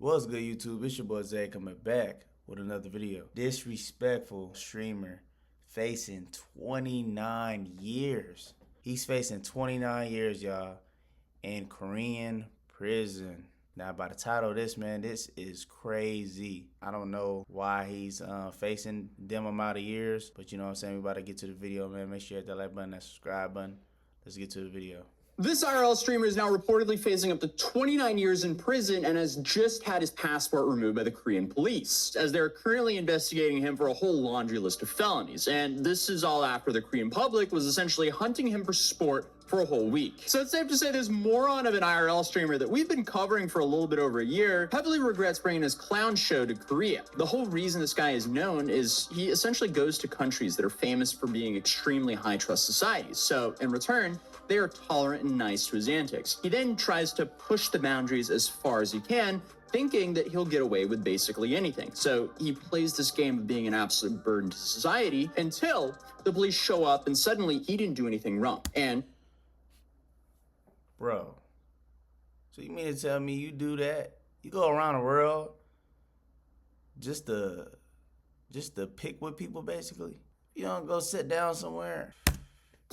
What's good, YouTube? It's your boy Zay coming back with another video. Disrespectful streamer facing 29 years. He's facing 29 years, y'all, in Korean prison. Now, by the title of this, man, this is crazy. I don't know why he's facing them amount of years, but you know what I'm saying? We about to get to the video, man. Make sure you hit that like button, that subscribe button. Let's get to the video. This IRL streamer is now reportedly facing up to 29 years in prison and has just had his passport removed by the Korean police, as they're currently investigating him for a whole laundry list of felonies. And this is all after the Korean public was essentially hunting him for sport for a whole week. So it's safe to say this moron of an IRL streamer that we've been covering for a little bit over a year heavily regrets bringing his clown show to Korea. The whole reason this guy is known is he essentially goes to countries that are famous for being extremely high trust societies. So in return, they are tolerant and nice to his antics. He then tries to push the boundaries as far as he can, thinking that he'll get away with basically anything. So he plays this game of being an absolute burden to society until the police show up and suddenly he didn't do anything wrong. And bro, so you mean to tell me you do that? You go around the world just to pick with people, basically? You don't go sit down somewhere?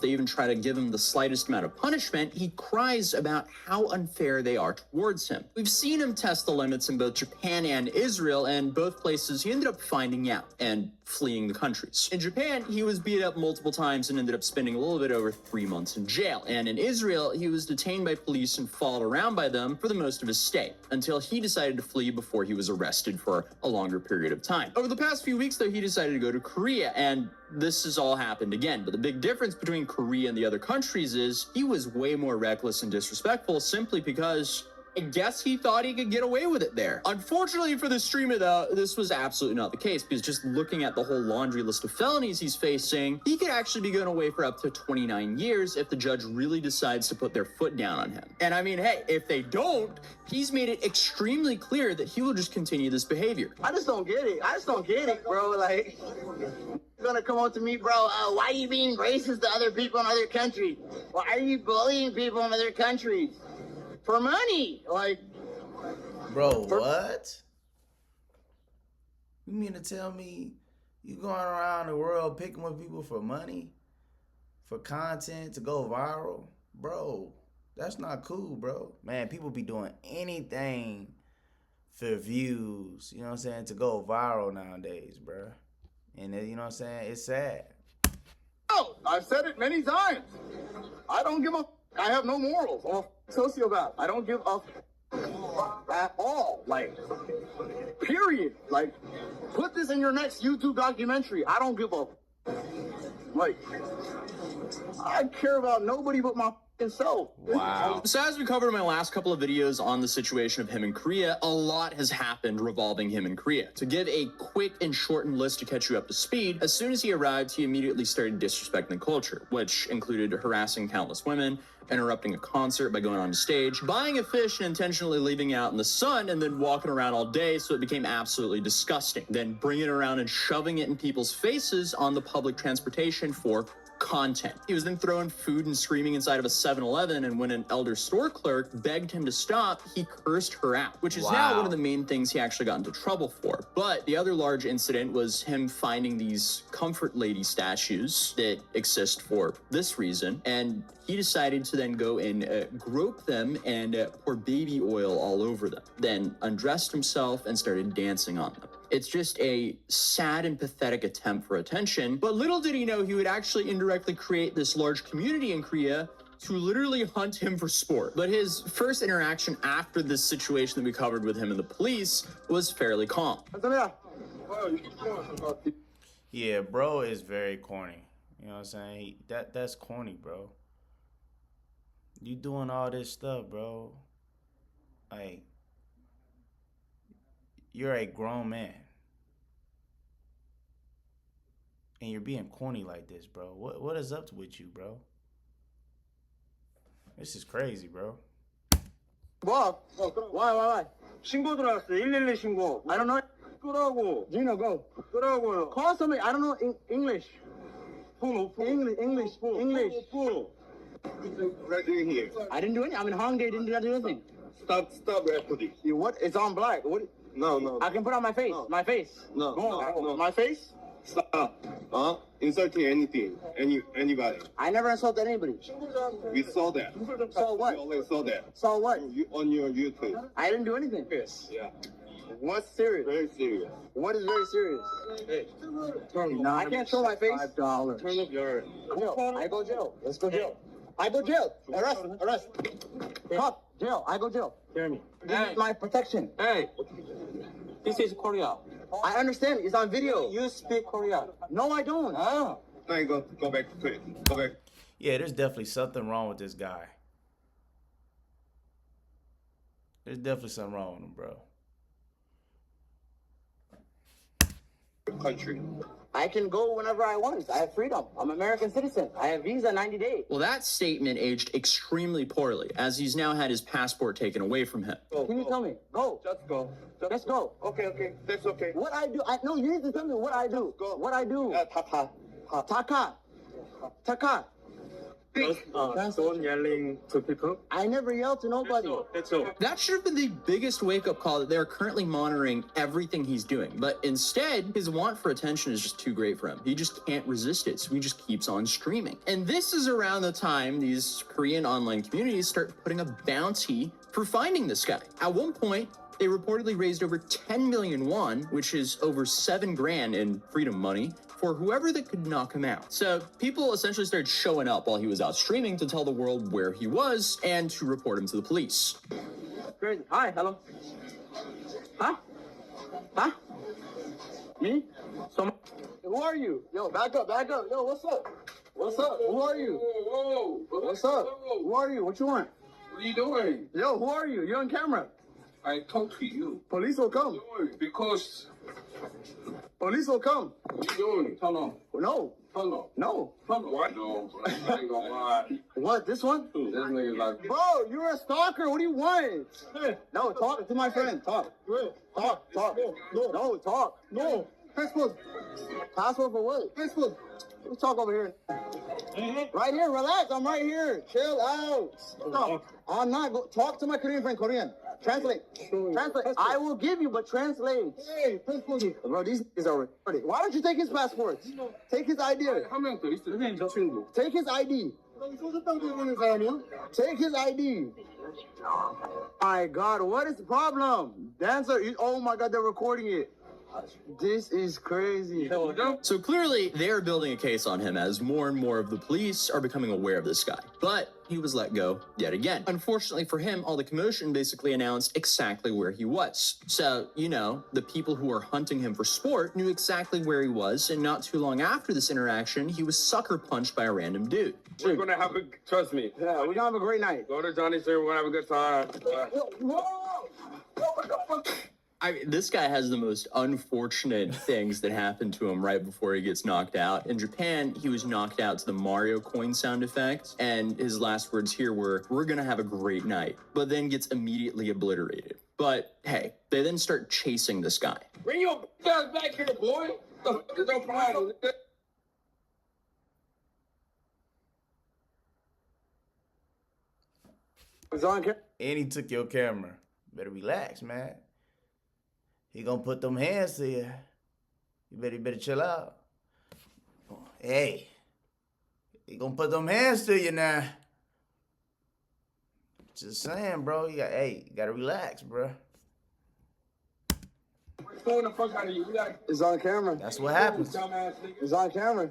they even try to give him the slightest amount of punishment, he cries about how unfair they are towards him. We've seen him test the limits in both Japan and Israel, and both places he ended up finding out and fleeing the countries. In Japan, he was beat up multiple times and ended up spending a little bit over 3 months in jail. And in Israel, he was detained by police and followed around by them for the most of his stay, until he decided to flee before he was arrested for a longer period of time. Over the past few weeks, though, he decided to go to Korea, and this has all happened again. But the big difference between Korea and the other countries is he was way more reckless and disrespectful simply because I guess he thought he could get away with it there. Unfortunately for the streamer, though, this was absolutely not the case, because just looking at the whole laundry list of felonies he's facing, he could actually be going away for up to 29 years if the judge really decides to put their foot down on him. And I mean, hey, if they don't, he's made it extremely clear that he will just continue this behavior. I just don't get it. I just don't get it, bro. Like, you're gonna come up to me, bro, why are you being racist to other people in other countries? Why are you bullying people in other countries? For money, like. Bro, what? You mean to tell me you going around the world picking with people for money? For content to go viral? Bro, that's not cool, bro. Man, people be doing anything for views, you know what I'm saying, to go viral nowadays, bro. And you know what I'm saying, it's sad. Oh, I've said it many times. I don't give a. I have no morals. I'm a sociopath. I don't give a at all. Like, period. Like, put this in your next YouTube documentary. I don't give a. Like, I care about nobody but my self. Wow. So as we covered in my last couple of videos on the situation of him in Korea, a lot has happened revolving him in Korea. To give a quick and shortened list to catch you up to speed, as soon as he arrived, he immediately started disrespecting the culture, which included harassing countless women, interrupting a concert by going on stage, buying a fish and intentionally leaving it out in the sun, and then walking around all day so it became absolutely disgusting. Then bringing it around and shoving it in people's faces on the public transportation for content. He was then throwing food and screaming inside of a 7-Eleven, and when an elder store clerk begged him to stop, he cursed her out, which is now one of the main things he actually got into trouble for. But the other large incident was him finding these comfort lady statues that exist for this reason, and he decided to then go and grope them and pour baby oil all over them, then undressed himself and started dancing on them. It's just a sad and pathetic attempt for attention, but little did he know he would actually indirectly create this large community in Korea to literally hunt him for sport. But his first interaction after this situation that we covered with him and the police was fairly calm. Yeah, bro is very corny. You know what I'm saying? That's corny, bro. You doing all this stuff, bro. Like, you're a grown man. And you're being corny like this, bro. What is up with you, bro? This is crazy, bro. What? Why? 신고 들어왔어. 112 신고. I don't know. 끄라고. Gino, go. 끄라고요. Call somebody. I don't know English. English. What are you doing here? I didn't do anything. I'm in Hongdae. Didn't do anything. Stop recording. What? It's on black. What? No. I can put on my face. No. My face. No. My face? Stop. Insulting anything. Anybody. I never insulted anybody. We saw that. Saw what? We always saw that. Saw what? On your YouTube. I didn't do anything. Yes. Yeah. What's serious? Very serious. What is very serious? Hey. I can't show my face. $5. Turn up your... I go jail. Let's go jail. I go jail. Arrest. Cop. Jail. I go jail. Hear me. This is my protection. Hey. This is Korea. I understand. It's on video. You speak Korean. No, I don't. Oh. No, go back to it. Go back. Yeah, there's definitely something wrong with this guy. There's definitely something wrong with him, bro. Country. I can go whenever I want. I have freedom. I'm an American citizen. I have visa 90 days. Well, that statement aged extremely poorly, as he's now had his passport taken away from him. Can you tell me? Go. Just go. Let's go. Okay. That's okay. What I do? No, you need to tell me what I do. Go. What I do? Taka. Don't yelling to people. I never yell to nobody. That's all. That should have been the biggest wake-up call, that they're currently monitoring everything he's doing. But instead, his want for attention is just too great for him. He just can't resist it, so he just keeps on streaming. And this is around the time these Korean online communities start putting a bounty for finding this guy. At one point, they reportedly raised over 10 million won, which is over $7,000 in freedom money, for whoever that could knock him out. So people essentially started showing up while he was out streaming to tell the world where he was and to report him to the police. Crazy. Hi, hello. Huh? Me? Who are you? Yo, back up. Yo, what's up? Who are you? Whoa. What's up? Who are you? What you want? What are you doing? Yo, who are you? You're on camera. I talk to you. Police will come. Because... Police will come. What are you doing? Turn on. No. Turn on. No. Turn on. What? No, bro. I ain't gonna lie. What? This one? This nigga's like... Bro, you're a stalker. What do you want? No, talk to my friend. Talk. Talk. No, talk. No. Passport. Passport for what? Passport. Let's talk over here. Right here. Relax. I'm right here. Chill out. Stop. I'm not... Talk to my Korean friend. Korean. Translate. I will give you, but translate. Hey, passport. Bro, these are retarded. Why don't you take his passport? Take his ID. Take his ID. Take his ID. My God, what is the problem? Dancer, oh my God, they're recording it. This is crazy. So clearly, they're building a case on him as more and more of the police are becoming aware of this guy. But he was let go yet again. Unfortunately for him, all the commotion basically announced exactly where he was. So, the people who were hunting him for sport knew exactly where he was, and not too long after this interaction, he was sucker punched by a random dude. We're gonna have trust me. Yeah, we're gonna have a great night. Go to Johnny's here, we're gonna have a good time. Whoa! What the fuck? This guy has the most unfortunate things that happen to him right before he gets knocked out. In Japan, he was knocked out to the Mario coin sound effect, and his last words here were, "We're gonna have a great night," but then gets immediately obliterated. But hey, they then start chasing this guy. Bring your ass back here, boy. There's no problem. And he took your camera. Better relax, man. He gonna put them hands to you. You better chill out. Hey, he gonna put them hands to you now. Just saying, bro. You gotta relax, bro. It's on camera. That's what happens. It's on camera.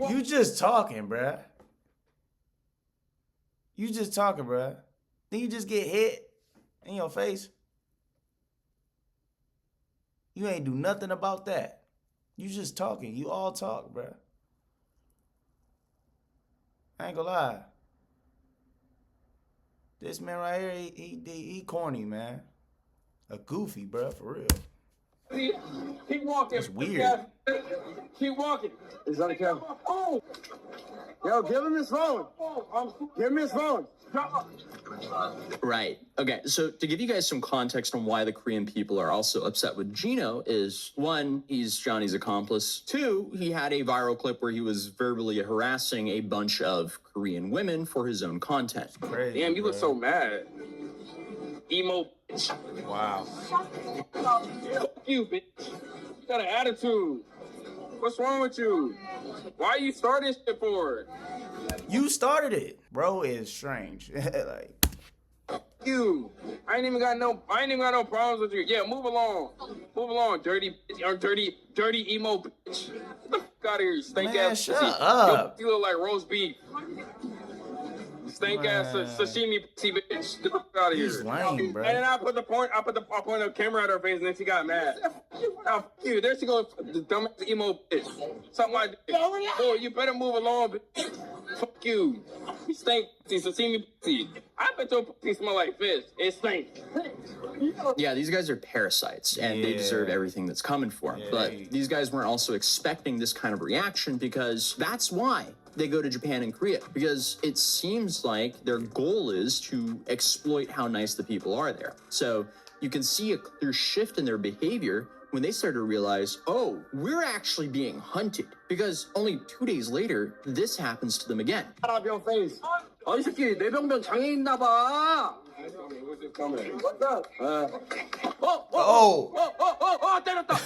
You just talking, bruh. Then you just get hit in your face. You ain't do nothing about that. You just talking. You all talk, bruh. I ain't gonna lie. This man right here, he corny, man. A goofy, bruh, for real. Keep walking. That's weird. Keep walking. He's on the camera. Oh, Yo, give him his phone. Give him his phone. Right. Okay, so to give you guys some context on why the Korean people are also upset with Gino is, one, he's Johnny's accomplice. Two, he had a viral clip where he was verbally harassing a bunch of Korean women for his own content. Crazy, damn, you look bruh. so mad. Emo bitch. Wow. Fuck you, bitch. You got an attitude. What's wrong with you? Why you starting shit for? You started it. Bro is strange. Like, You. I ain't even got no problems with you. Yeah, move along. Move along, dirty bitch, or dirty emo bitch. Get the fuck out of here, you stink Man, ass shut pussy. up. You look like roast beef. Stink ass Man. sashimi pussy bitch. Get the fuck out of here. he's lame, bro. And then I put the camera at her face, and then she got mad. Now, fuck you. There she goes, the dumbass emo bitch. Something like that. Boy, you better move along, bitch. Fuck you. You stink pussy, sashimi pussy. I bet your pussy smell like fish. It stink. Yeah, these guys are parasites, and they Yeah. deserve everything that's coming for them. Yeah, But they- these guys weren't also expecting this kind of reaction, because that's why they go to Japan and Korea, because it seems like their goal is to exploit how nice the people are there. So you can see a clear shift in their behavior when they start to realize, oh, we're actually being hunted. Because only 2 days later, this happens to them again. Out of your face. 이 새끼 뇌병변 장애 있나 봐. What's up? Oh. 때렸다.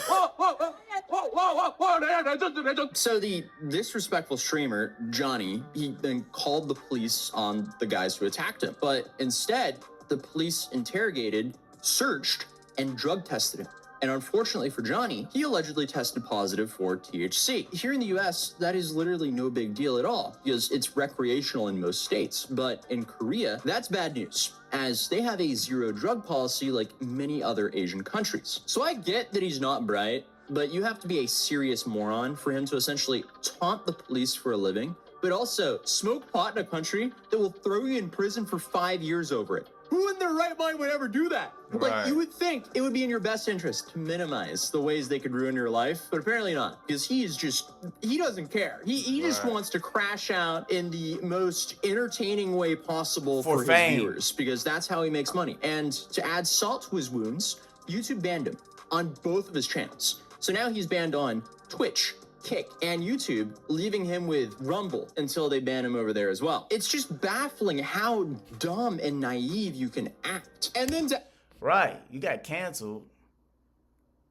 레전드. So the disrespectful streamer, Johnny, he then called the police on the guys who attacked him. But instead, the police interrogated, searched, and drug tested him. And unfortunately for Johnny, he allegedly tested positive for THC. Here in the US, that is literally no big deal at all, because it's recreational in most states. But in Korea, that's bad news, as they have a zero drug policy like many other Asian countries. So I get that he's not bright, but you have to be a serious moron for him to essentially taunt the police for a living, but also smoke pot in a country that will throw you in prison for 5 years over it. Who in their right mind would ever do that? Like, Right. you would think it would be in your best interest to minimize the ways they could ruin your life, but apparently not, because he doesn't care. He just Right. wants to crash out in the most entertaining way possible For for fame. his viewers, because that's how he makes money. And to add salt to his wounds, YouTube banned him on both of his channels. So now he's banned on Twitch, Kick, and YouTube, leaving him with Rumble until they ban him over there as well. It's just baffling how dumb and naive you can act. And then to Right. You got canceled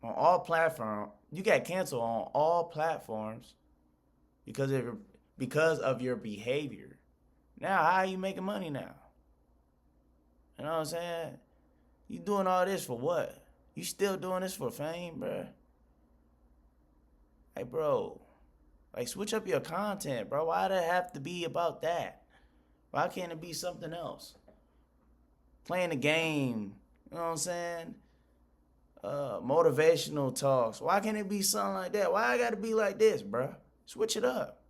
on all platforms. You got canceled on all platforms because of your behavior. Now, how are you making money now? You know what I'm saying? You doing all this for what? You still doing this for fame, bruh? Hey, bro. Like, switch up your content, bro. Why does it have to be about that? Why can't it be something else? Playing the game. You know what I'm saying? Motivational talks. Why can't it be something like that? Why I gotta be like this, bruh? Switch it up.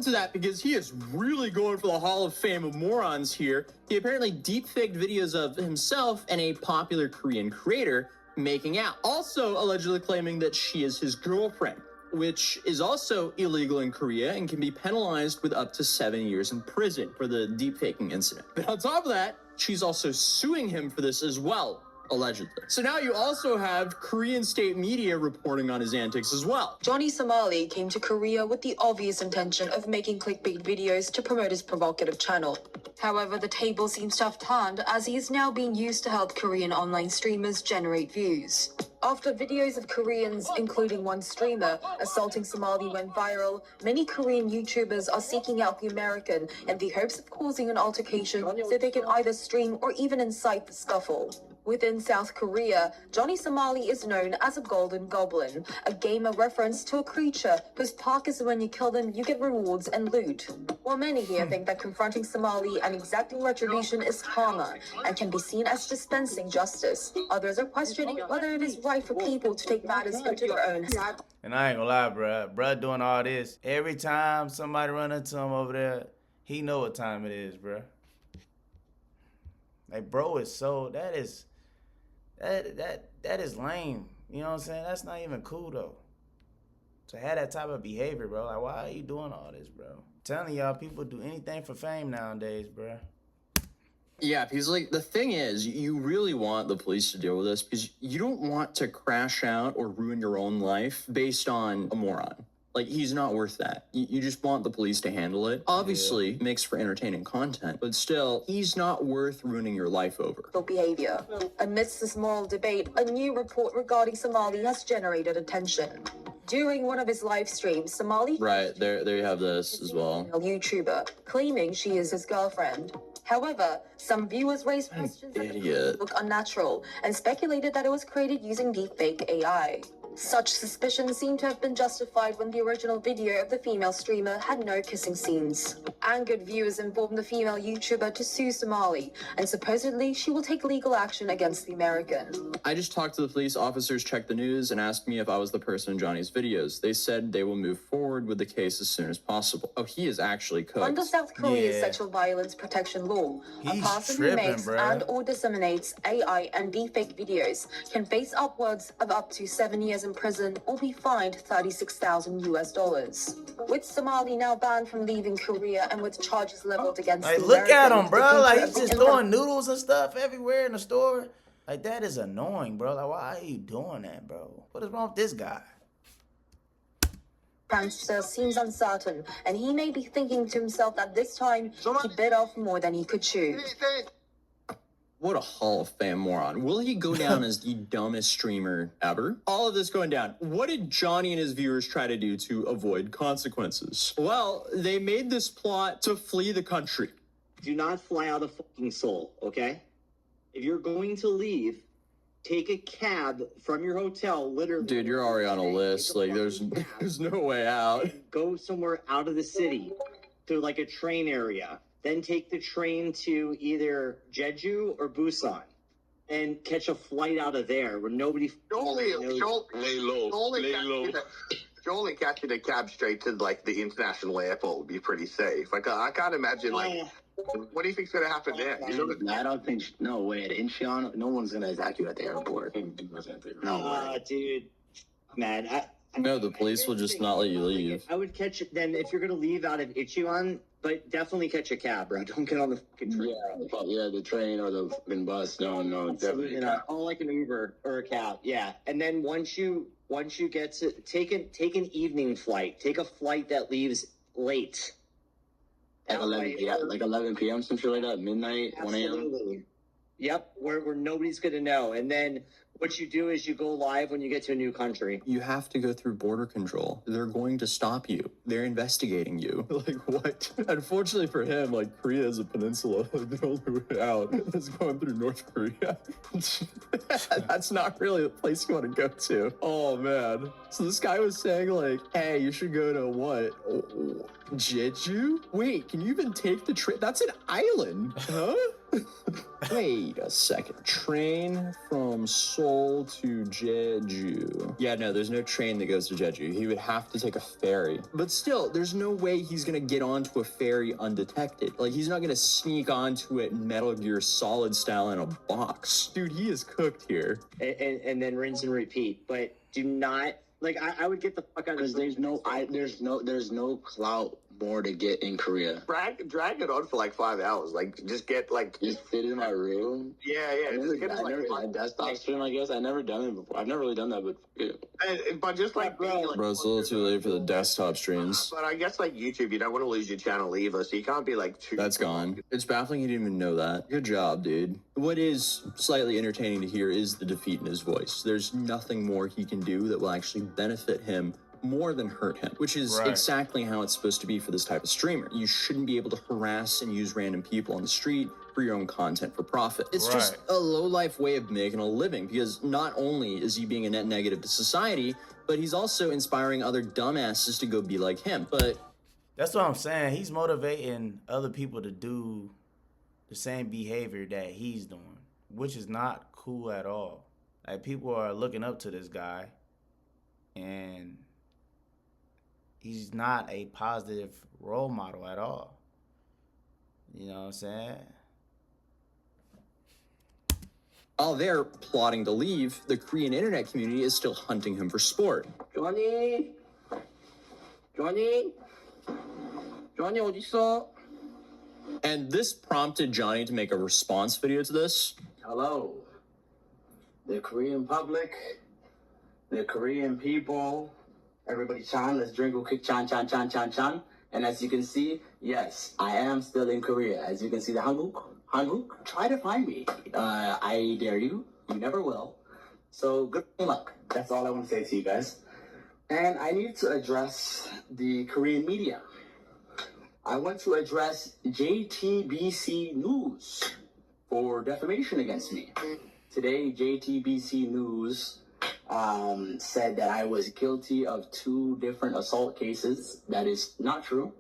to that, because he is really going for the Hall of Fame of morons here. He apparently deepfaked videos of himself and a popular Korean creator making out, also allegedly claiming that she is his girlfriend, which is also illegal in Korea and can be penalized with up to 7 years in prison for the deepfaking incident. But on top of that, she's also suing him for this as well, allegedly. So now you also have Korean state media reporting on his antics as well. Johnny Somali came to Korea with the obvious intention of making clickbait videos to promote his provocative channel. However, the table seems to have turned, as he is now being used to help Korean online streamers generate views. After videos of Koreans, including one streamer, assaulting Somali went viral, many Korean YouTubers are seeking out the American in the hopes of causing an altercation so they can either stream or even incite the scuffle. Within South Korea, Johnny Somali is known as a golden goblin, a gamer reference to a creature whose perk is when you kill them, you get rewards and loot. While many here think that confronting Somali and exacting retribution is karma and can be seen as dispensing justice, others are questioning whether it is right for people to take matters into their own hands. And I ain't gonna lie, bruh. Bruh doing all this. Every time somebody run into him over there, he know what time it is, bruh. Like, bro is so, that is That is lame. You know what I'm saying? That's not even cool though. To have that type of behavior, bro. Like, why are you doing all this, bro? I'm telling y'all, people do anything for fame nowadays, bro. Yeah, because like the thing is, you really want the police to deal with this because you don't want to crash out or ruin your own life based on a moron. Like, he's not worth that. You just want the police to handle it. Obviously, it makes for entertaining content, but still, he's not worth ruining your life over. Behavior. Amidst this moral debate, a new report regarding Somali has generated attention. During one of his live streams, Somali Right, there you have this as well. YouTuber claiming she is his girlfriend. However, some viewers raised questions that the Idiot. look unnatural and speculated that it was created using deepfake AI. Such suspicions seem to have been justified when the original video of the female streamer had no kissing scenes. Angered viewers informed the female YouTuber to sue Somali, and supposedly she will take legal action against the American. I just talked to the police officers, checked the news, and asked me if I was the person in Johnny's videos. They said they will move forward with the case as soon as possible. Oh, he is actually cooked. Under South Korea's Yeah. sexual violence protection law, a He's person who tripping, makes bruh. and or disseminates AI and deepfake videos can face upwards of up to 7 years in prison or be fined $36,000. With Somali now banned from leaving Korea and with charges leveled against Like, the look at American, him, bro. the Like, future he's of just the throwing noodles and stuff everywhere in the store. Like, that is annoying, bro. Like, why are you doing that, bro? What is wrong with this guy? prankster seems uncertain, and he may be thinking to himself that this time he bit off more than he could chew. What a Hall of Fame moron. Will he go down as the dumbest streamer ever? All of this going down. What did Johnny and his viewers try to do to avoid consequences? Well, they made this plot to flee the country. Do not fly out of fucking Seoul, okay? If you're going to leave, take a cab from your hotel, literally. Dude, you're already on a list. Like, there's no way out. Go somewhere out of the city to like a train area. Then take the train to either Jeju or Busan and catch a flight out of there where nobody Lay low. low. Only catching a cab straight to like the international airport would be pretty safe. Like I can't imagine like what do you think's gonna happen there? I don't think. No way. At Incheon, no one's gonna attack you at the airport. No way. Dude, man. No, the police will just not let you leave. I would catch it then if you're gonna leave out of Incheon, but definitely catch a cab, bro. Don't get on the fucking train. Yeah, the train or the fucking bus. No, definitely You know, or like an Uber or a cab. Yeah, and then once you get to take an evening flight. Take a flight that leaves late. Like 11 p.m. Like 11 p.m. some shit like that. Midnight, 1 a.m. Absolutely. Yep, where nobody's gonna know. And then what you do is you go live when you get to a new country. You have to go through border control. They're going to stop you. They're investigating you. Like, what? Unfortunately for him, like, Korea is a peninsula. The only way out is going through North Korea. That's not really the place you want to go to. Oh, man. So this guy was saying, like, hey, you should go to what? Jeju? Wait, can you even take the train? That's an island, huh? Wait a second. Train from Seoul to Jeju. Yeah, no, there's no train that goes to Jeju. He would have to take a ferry. But still, there's no way he's gonna get onto a ferry undetected. Like, he's not gonna sneak onto it Metal Gear Solid style in a box. Dude, he is cooked here. And then rinse and repeat. But do not I would get the fuck out of Because there's no clout more to get in Korea. Drag it on for like 5 hours. Like just get like Just sit in my room. yeah. Just get I desktop stream. I guess I never done it before. I've never really done that, but but just like being, like, Bro, it's a little too late for the desktop streams. But I guess like YouTube, you don't want to lose your channel either, so you can't be like too. That's gone. It's baffling you didn't even know that. Good job, dude. What is slightly entertaining to hear is the defeat in his voice. There's nothing more he can do that will actually benefit him more than hurt him, which is Right. exactly how it's supposed to be for this type of streamer. You shouldn't be able to harass and use random people on the street for your own content for profit. It's just Right. a low-life way of making a living, because not only is he being a net negative to society, but he's also inspiring other dumbasses to go be like him. But That's what I'm saying. He's motivating other people to do the same behavior that he's doing, which is not cool at all. Like, people are looking up to this guy, and he's not a positive role model at all. You know what I'm saying? While they're plotting to leave, the Korean internet community is still hunting him for sport. Johnny, 어딨어? And this prompted Johnny to make a response video to this. Hello, the Korean public, the Korean people, everybody chan, let's drink, we'll kick chan. And as you can see, yes, I am still in Korea. As you can see, the Hanguk, try to find me. I dare you, you never will. So good luck. That's all I want to say to you guys. And I need to address the Korean media. I want to address JTBC News for defamation against me. Today, JTBC News said that I was guilty of 2 different assault cases. That is not true.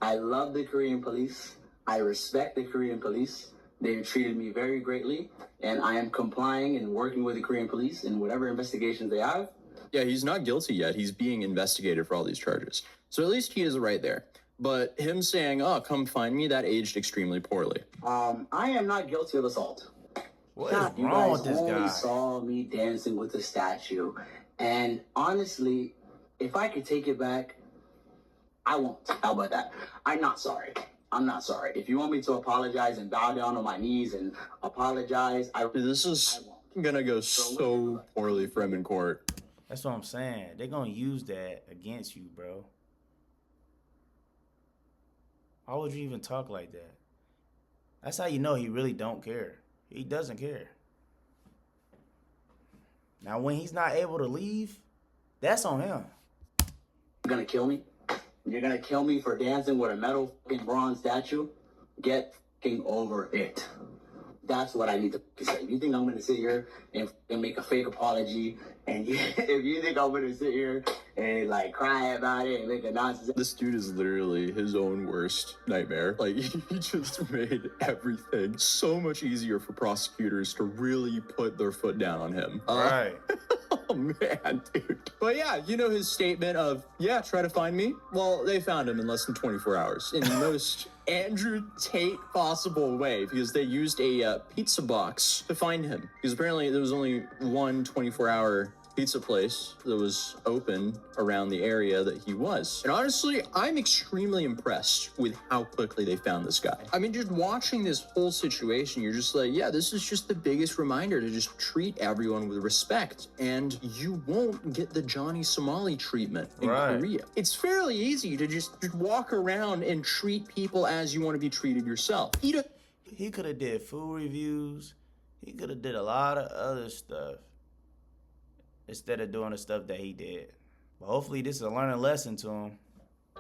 I love the Korean police. I respect the Korean police. They've treated me very greatly, and I am complying and working with the Korean police in whatever investigations they have. Yeah, he's not guilty yet. He's being investigated for all these charges. So at least he is right there. But him saying, oh, come find me, that aged extremely poorly. I am not guilty of assault. What is wrong with this You guy? guys saw me dancing with the statue. And honestly, if I could take it back, I won't. How about that? I'm not sorry. I'm not sorry. If you want me to apologize and bow down on my knees and apologize, This is gonna go so poorly for him in court. That's what I'm saying. They're gonna use that against you, bro. Why would you even talk like that? That's how you know he really don't care. He doesn't care. Now, when he's not able to leave, that's on him. You're gonna kill me? You're gonna kill me for dancing with a metal fucking bronze statue? Get fucking over it. That's what I need to say. You think I'm gonna sit here and make a fake apology, and if you think I'm gonna sit here and like cry about it and make a nonsense? This dude is literally his own worst nightmare. Like, he just made everything so much easier for prosecutors to really put their foot down on him. Right. Oh, man, dude. But yeah, you know his statement of, yeah, try to find me? Well, they found him in less than 24 hours in the most Andrew Tate possible way, because they used a pizza box to find him. Because apparently there was only one 24-hour pizza place that was open around the area that he was. And honestly, I'm extremely impressed with how quickly they found this guy. I mean, just watching this whole situation, you're just like, yeah, this is just the biggest reminder to just treat everyone with respect, and you won't get the Johnny Somali treatment in Korea. It's fairly easy to just walk around and treat people as you want to be treated yourself. He could have did food reviews. He could have did a lot of other stuff instead of doing the stuff that he did. But hopefully this is a learning lesson to him.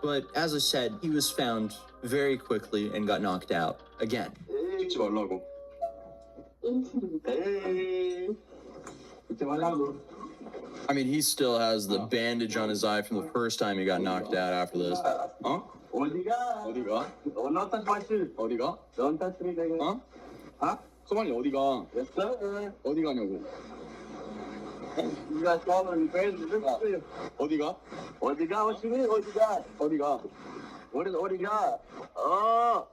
But as I said, he was found very quickly and got knocked out again. I mean, he still has the bandage on his eye from the first time he got knocked out after this. 어디가? Don't touch my shoes. 어디가? Don't touch me, nigga. 어? 어? 소만이 어디가? Yes, sir. 어디 가냐고? You guys following me crazy? 어디가? 어디가? What you mean? 어디가? 어디가? What is 어디가? Oh.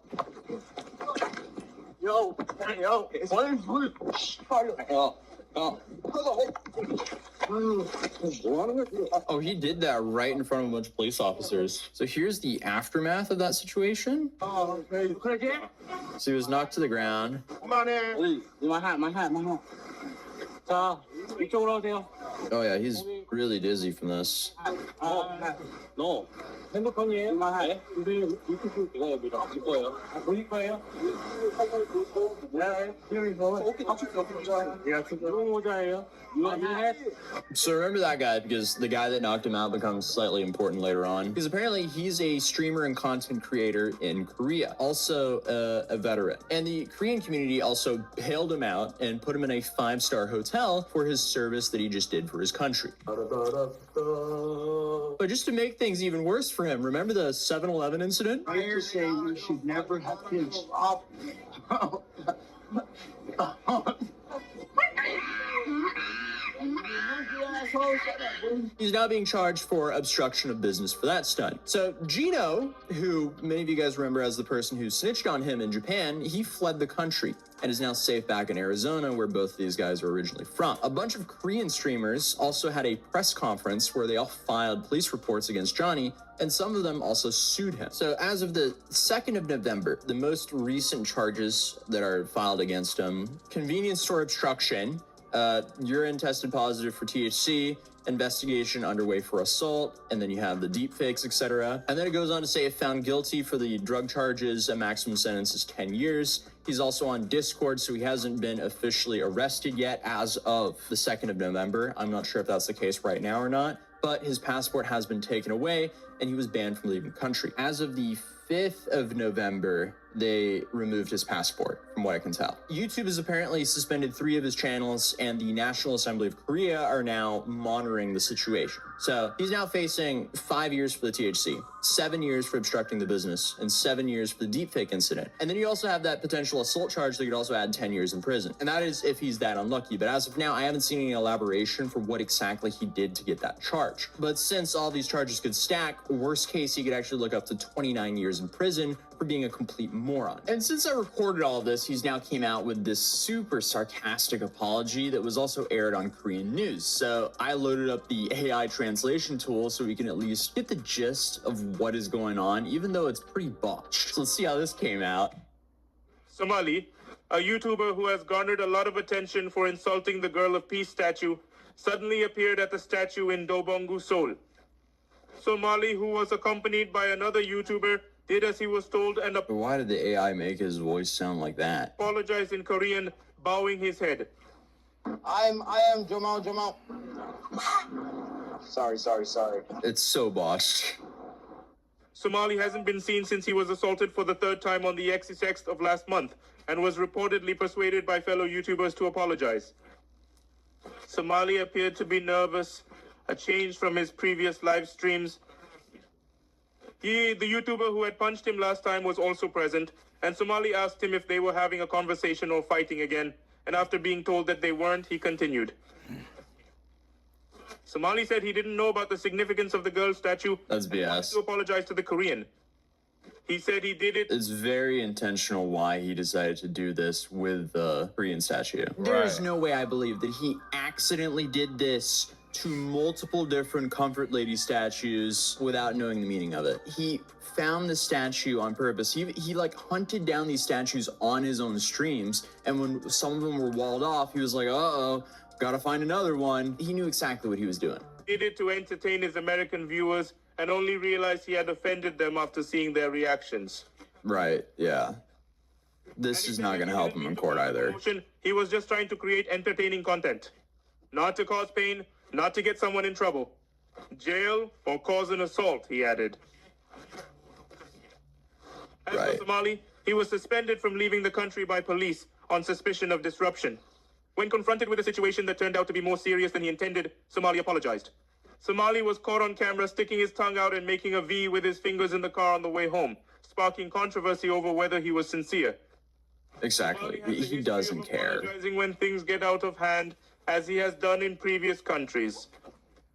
Yo. What is Oh, he did that right in front of a bunch of police officers. So here's the aftermath of that situation. Oh, crazy. So he was knocked to the ground. Come on in. My hat. 자, 이쪽으로 오세요. Oh yeah, he's really dizzy from this. 너 핸드폰이에요? 네. 유튜브 이거 여기다 줄 거예요. 보실 거예요? 네. 이거 모자예요. So remember that guy, because the guy that knocked him out becomes slightly important later on. Because apparently he's a streamer and content creator in Korea, also a veteran. And the Korean community also hailed him out and put him in a 5-star hotel for his service that he just did for his country. But just to make things even worse for him, remember the 7-Eleven incident? I say you should never have kids. He's now being charged for obstruction of business for that stunt. So Gino, who many of you guys remember as the person who snitched on him in Japan, he fled the country and is now safe back in Arizona, where both of these guys are originally from. A bunch of Korean streamers also had a press conference where they all filed police reports against Johnny, and some of them also sued him. So as of the 2nd of November, the most recent charges that are filed against him: convenience store obstruction, urine tested positive for THC, investigation underway for assault, and then you have the deep fakes, etc. And then it goes on to say if found guilty for the drug charges, a maximum sentence is 10 years. He's also on Discord, so he hasn't been officially arrested yet as of the 2nd of November. I'm not sure if that's the case right now or not, but his passport has been taken away and he was banned from leaving the country. As of the 5th of November, they removed his passport, from what I can tell. YouTube has apparently suspended 3 of his channels, and the National Assembly of Korea are now monitoring the situation. So he's now facing 5 years for the THC, 7 years for obstructing the business, and 7 years for the deepfake incident. And then you also have that potential assault charge that could also add 10 years in prison. And that is if he's that unlucky. But as of now, I haven't seen any elaboration for what exactly he did to get that charge. But since all these charges could stack, worst case, he could actually look up to 29 years in prison for being a complete moron. And since I recorded all of this, he's now came out with this super sarcastic apology that was also aired on Korean news. So I loaded up the AI translation tool so we can at least get the gist of what is going on, even though it's pretty botched. So let's see how this came out. Somali, a YouTuber who has garnered a lot of attention for insulting the Girl of Peace statue, suddenly appeared at the statue in Dobongu, Seoul. Somali, who was accompanied by another YouTuber, did as he was told and But why did the AI make his voice sound like that? apologized in Korean, bowing his head. I am Jamal. Sorry. It's so botched. Somali hasn't been seen since he was assaulted for the 3rd time on the XXX of last month and was reportedly persuaded by fellow YouTubers to apologize. Somali appeared to be nervous, a change from his previous live streams. The YouTuber who had punched him last time was also present, and Somali asked him if they were having a conversation or fighting again, and after being told that they weren't, he continued. Somali said he didn't know about the significance of the girl statue. That's and wanted BS. to apologize to the Korean. He said he did it. It's very intentional why he decided to do this with the Korean statue. There's no way I believe that he accidentally did this to multiple different Comfort Lady statues without knowing the meaning of it. He found the statue on purpose. He like hunted down these statues on his own streams, and when some of them were walled off, he was like, uh-oh, gotta find another one. He knew exactly what he was doing. Did it to entertain his American viewers and only realized he had offended them after seeing their reactions. Right, yeah. This is not gonna help him in court either. He was just trying to create entertaining content. Not to cause pain, not to get someone in trouble. Jail or cause an assault, he added. As for Somali, he was suspended from leaving the country by police on suspicion of disruption. When confronted with a situation that turned out to be more serious than he intended, Somali apologized. Somali was caught on camera sticking his tongue out and making a V with his fingers in the car on the way home, sparking controversy over whether he was sincere. Exactly. He doesn't care. Apologizing when things get out of hand, as he has done in previous countries.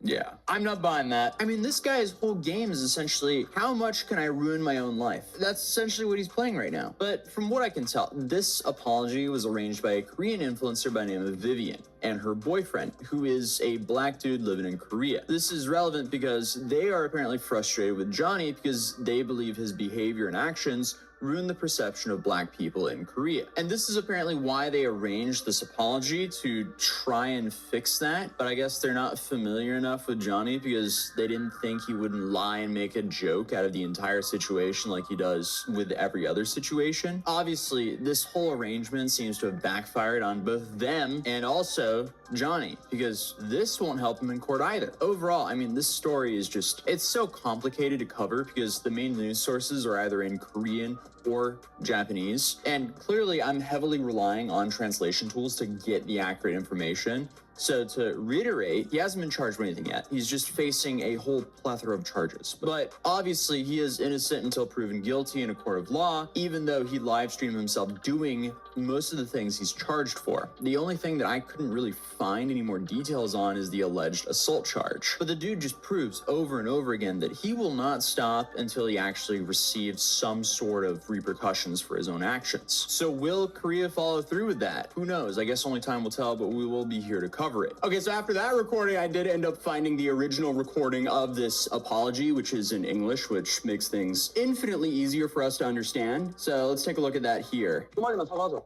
Yeah. I'm not buying that. I mean, this guy's whole game is essentially, how much can I ruin my own life? That's essentially what he's playing right now. But from what I can tell, this apology was arranged by a Korean influencer by the name of Vivian and her boyfriend, who is a black dude living in Korea. This is relevant because they are apparently frustrated with Johnny because they believe his behavior and actions ruin the perception of black people in Korea. And this is apparently why they arranged this apology, to try and fix that. But I guess they're not familiar enough with Johnny because they didn't think he wouldn't lie and make a joke out of the entire situation like he does with every other situation. Obviously, this whole arrangement seems to have backfired on both them and also Johnny, because this won't help him in court either. Overall, I mean, this story is just, it's so complicated to cover because the main news sources are either in Korean or Japanese, and clearly I'm heavily relying on translation tools to get the accurate information. So to reiterate, he hasn't been charged with anything yet. He's just facing a whole plethora of charges. But obviously he is innocent until proven guilty in a court of law, even though he live streamed himself doing most of the things he's charged for. The only thing that I couldn't really find any more details on is the alleged assault charge. But the dude just proves over and over again that he will not stop until he actually receives some sort of repercussions for his own actions. So will Korea follow through with that? Who knows? I guess only time will tell, but we will be here to cover it. Okay, so after that recording, I did end up finding the original recording of this apology, which is in English, which makes things infinitely easier for us to understand. So let's take a look at that here. 고마워.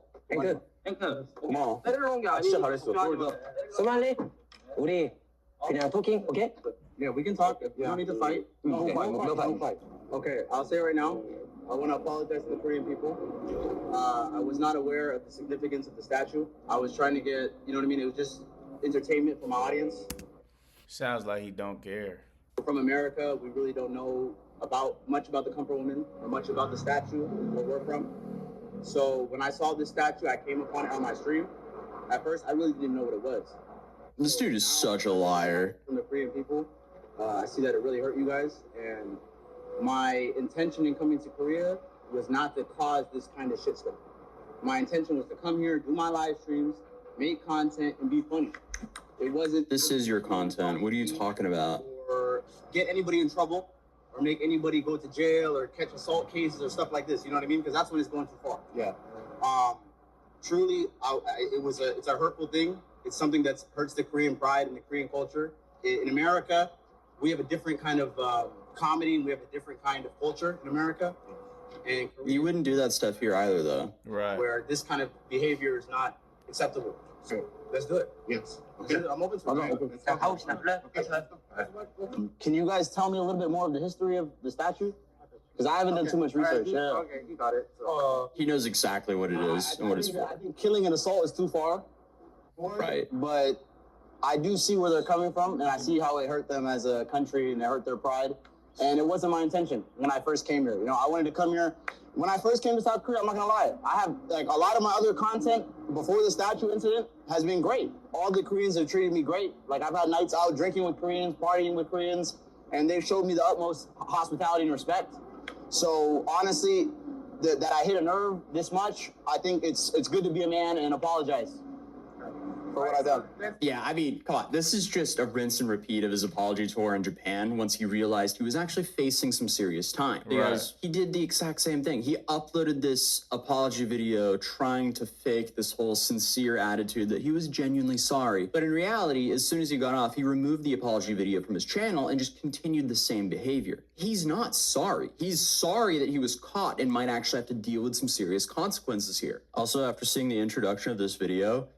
진짜 잘했어. 소말리, 우리 그냥 토킹, 오케이? Yeah, we can talk. You don't need to fight. No fight. Okay, I'll say right now, I want to apologize to the Korean people. I was not aware of the significance of the statue. I was trying to get, you know what I mean? It was just entertainment for my audience. Sounds like he don't care. From America, we really don't know much about the Comfort Woman or much about the statue where we're from. So when I saw this statue, I came upon it on my stream. At first, I really didn't know what it was. This dude is such a liar. From the Korean people, I see that it really hurt you guys, and my intention in coming to Korea was not to cause this kind of shitstorm. My intention was to come here, do my live streams, make content, and be funny. It wasn't. This is your content. What are you talking about? Or get anybody in trouble, or make anybody go to jail, or catch assault cases, or stuff like this. You know what I mean? Because that's when it's going too far. Yeah. Truly, it's a hurtful thing. It's something that hurts the Korean pride and the Korean culture. In America, we have a different kind of comedy, and we have a different kind of culture in America. And You wouldn't do that stuff here either, though. Right. where this kind of behavior is not acceptable. So let's do it. Yes. Okay. I'm open to it. Can you guys tell me a little bit more of the history of the statue? Because I haven't done too much research. Okay, you got it. He knows exactly what it is and what it's for. I think killing and assault is too far, Right. but I do see where they're coming from, and I see how it hurt them as a country and it hurt their pride. And it wasn't my intention when I first came here. You know, I wanted to come here. When I first came to South Korea, I'm not gonna lie, I have like a lot of my other content before the statue incident has been great. All the Koreans have treated me great. Like I've had nights out drinking with Koreans, partying with Koreans, and they've showed me the utmost hospitality and respect. So honestly, that I hit a nerve this much, I think it's good to be a man and apologize for what I've done. Yeah, I mean, come on. This is just a rinse and repeat of his apology tour in Japan once he realized he was actually facing some serious time. Because he did the exact same thing. He uploaded this apology video trying to fake this whole sincere attitude that he was genuinely sorry. But in reality, as soon as he got off, he removed the apology video from his channel and just continued the same behavior. He's not sorry. He's sorry that he was caught and might actually have to deal with some serious consequences here. Also, after seeing the introduction of this video,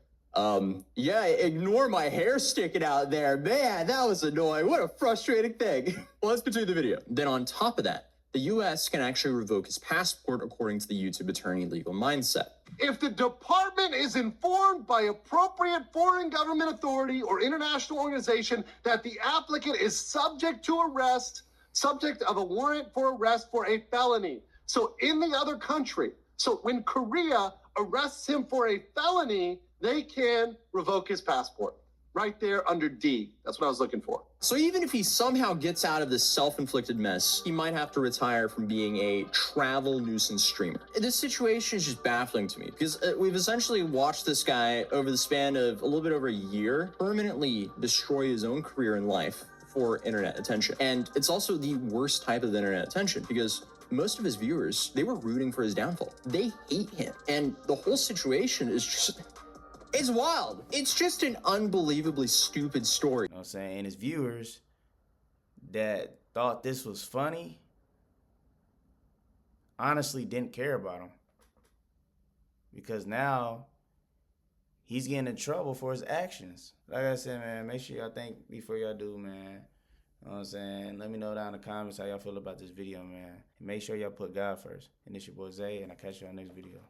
yeah, ignore my hair sticking out there. Man, that was annoying. What a frustrating thing. Well, let's continue the video. Then on top of that, the US can actually revoke his passport according to the YouTube attorney legal mindset. If the department is informed by appropriate foreign government authority or international organization that the applicant is subject of a warrant for arrest for a felony. So in the other country, so when Korea arrests him for a felony, they can revoke his passport. Right there under D. That's what I was looking for. So even if he somehow gets out of this self-inflicted mess, he might have to retire from being a travel nuisance streamer. This situation is just baffling to me because we've essentially watched this guy over the span of a little bit over a year permanently destroy his own career in life for internet attention. And it's also the worst type of internet attention because most of his viewers, they were rooting for his downfall. They hate him. And the whole situation is just... It's wild. It's just an unbelievably stupid story. You know what I'm saying? And his viewers that thought this was funny honestly didn't care about him. Because now he's getting in trouble for his actions. Like I said, man, make sure y'all think before y'all do, man. You know what I'm saying? Let me know down in the comments how y'all feel about this video, man. And make sure y'all put God first. And this your boy Zay, and I'll catch you on the next video.